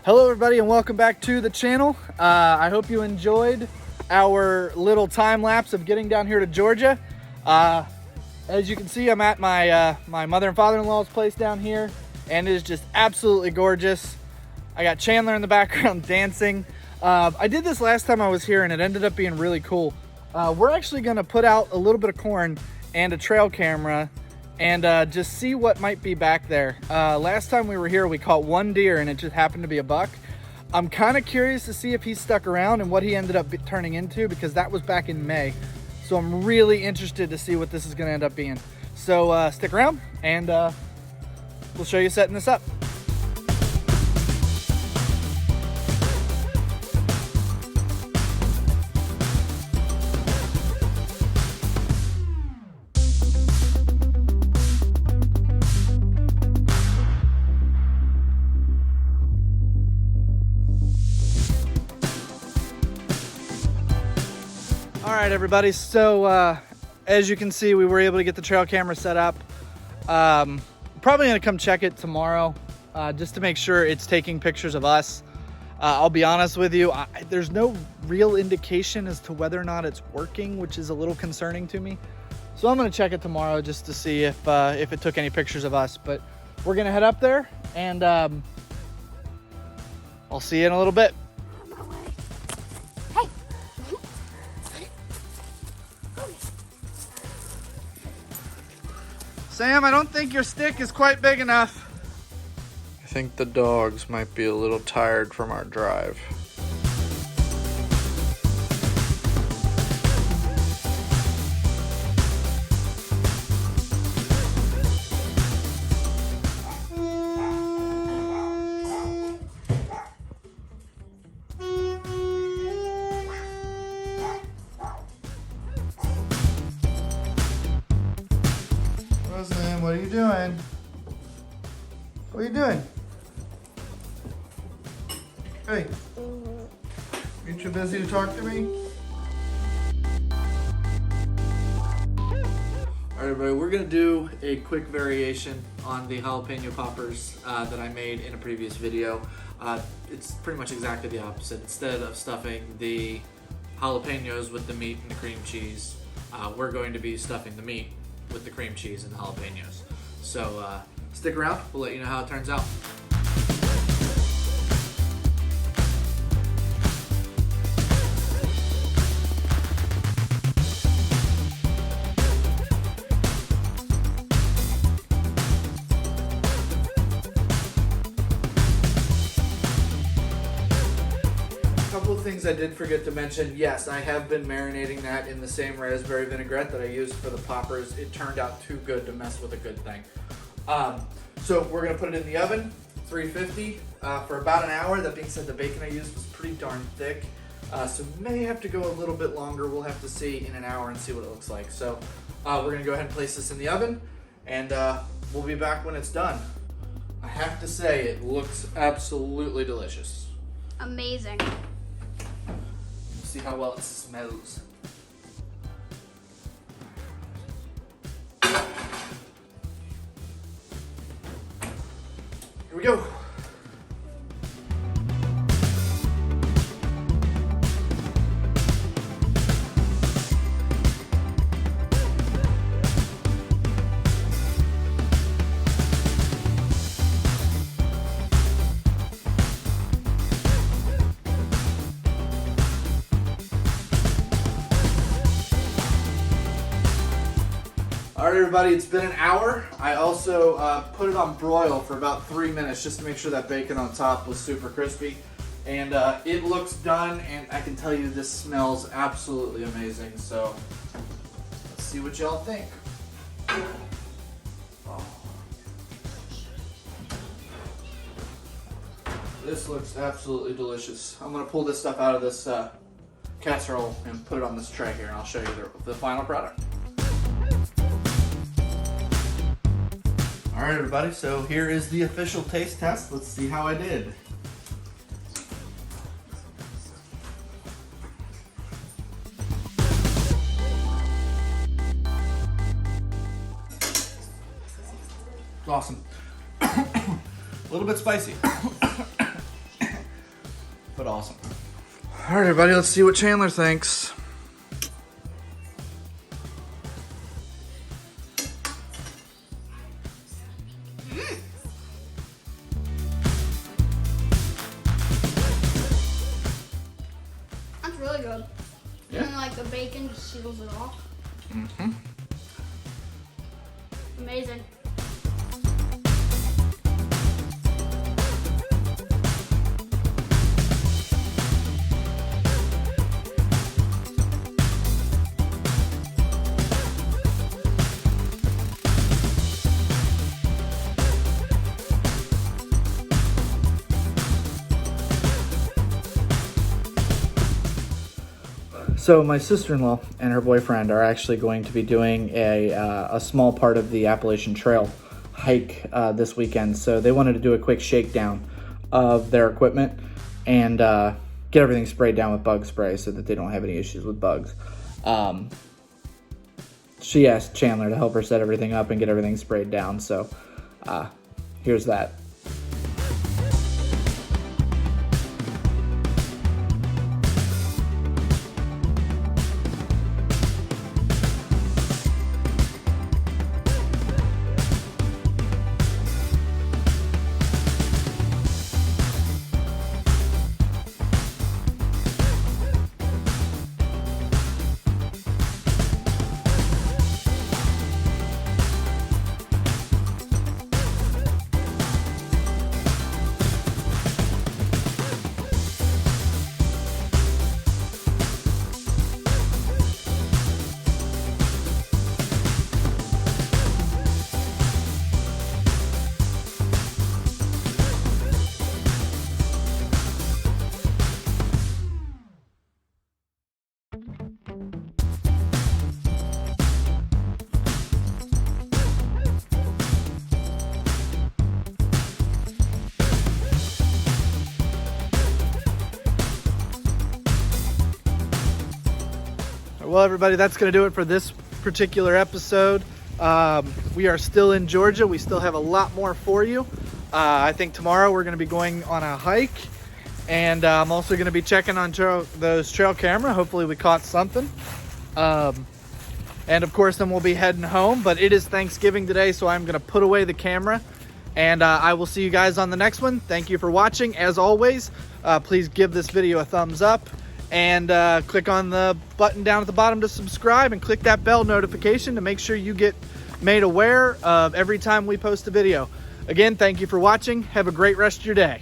Hello everybody and welcome back to the channel. I hope you enjoyed our little time lapse of getting down here to Georgia. As you can see, I'm at my mother and father-in-law's place down here, and it is just absolutely gorgeous. I got Chandler in the background dancing. I did this last time I was here and it ended up being really cool. We're actually gonna put out a little bit of corn and a trail camera and just see what might be back there. Last time we were here, we caught one deer and it just happened to be a buck. I'm kind of curious to see if he stuck around and what he ended up turning into, because that was back in May. So I'm really interested to see what this is gonna end up being. So stick around and we'll show you setting this up. All right, everybody, so as you can see, we were able to get the trail camera set up. Probably gonna come check it tomorrow just to make sure it's taking pictures of us. I'll be honest with you, there's no real indication as to whether or not it's working, which is a little concerning to me. So I'm gonna check it tomorrow just to see if it took any pictures of us. But we're gonna head up there and I'll see you in a little bit. Sam, I don't think your stick is quite big enough. I think the dogs might be a little tired from our drive. What are you doing? What are you doing? Hey, are you too busy to talk to me? All right, everybody, we're gonna do a quick variation on the jalapeno poppers that I made in a previous video. It's pretty much exactly the opposite. Instead of stuffing the jalapenos with the meat and the cream cheese, we're going to be stuffing the meat with the cream cheese and the jalapenos. So stick around, we'll let you know how it turns out. Couple of things I did forget to mention. Yes, I have been marinating that in the same raspberry vinaigrette that I used for the poppers. It turned out too good to mess with a good thing. So we're gonna put it in the oven, 350 for about an hour. That being said, the bacon I used was pretty darn thick, so may have to go a little bit longer. We'll have to see in an hour and see what it looks like. So we're gonna go ahead and place this in the oven, and we'll be back when it's done. I have to say, it looks absolutely delicious. Amazing. See how well it smells. Here we go. All right, everybody, it's been an hour. I also put it on broil for about 3 minutes just to make sure that bacon on top was super crispy. And it looks done, and I can tell you this smells absolutely amazing. So let's see what y'all think. Oh. This looks absolutely delicious. I'm gonna pull this stuff out of this casserole and put it on this tray here, and I'll show you the final product. All right, everybody, so here is the official taste test. Let's see how I did. It's awesome. A little bit spicy. but awesome. All right, everybody, let's see what Chandler thinks. That's really good. Yeah. And like the bacon just seals it off. Mm-hmm. Amazing. So my sister-in-law and her boyfriend are actually going to be doing a small part of the Appalachian Trail hike this weekend. So they wanted to do a quick shakedown of their equipment and get everything sprayed down with bug spray so that they don't have any issues with bugs. She asked Chandler to help her set everything up and get everything sprayed down. So here's that. Well, everybody, that's going to do it for this particular episode. We are still in Georgia. We still have a lot more for you. I think tomorrow we're going to be going on a hike, and I'm also going to be checking on those trail camera. Hopefully we caught something. And of course, then we'll be heading home, but it is Thanksgiving today, so I'm going to put away the camera, and I will see you guys on the next one. Thank you for watching. As always, please give this video a thumbs up. And click on the button down at the bottom to subscribe, and click that bell notification to make sure you get made aware of every time we post a video. Again, thank you for watching. Have a great rest of your day.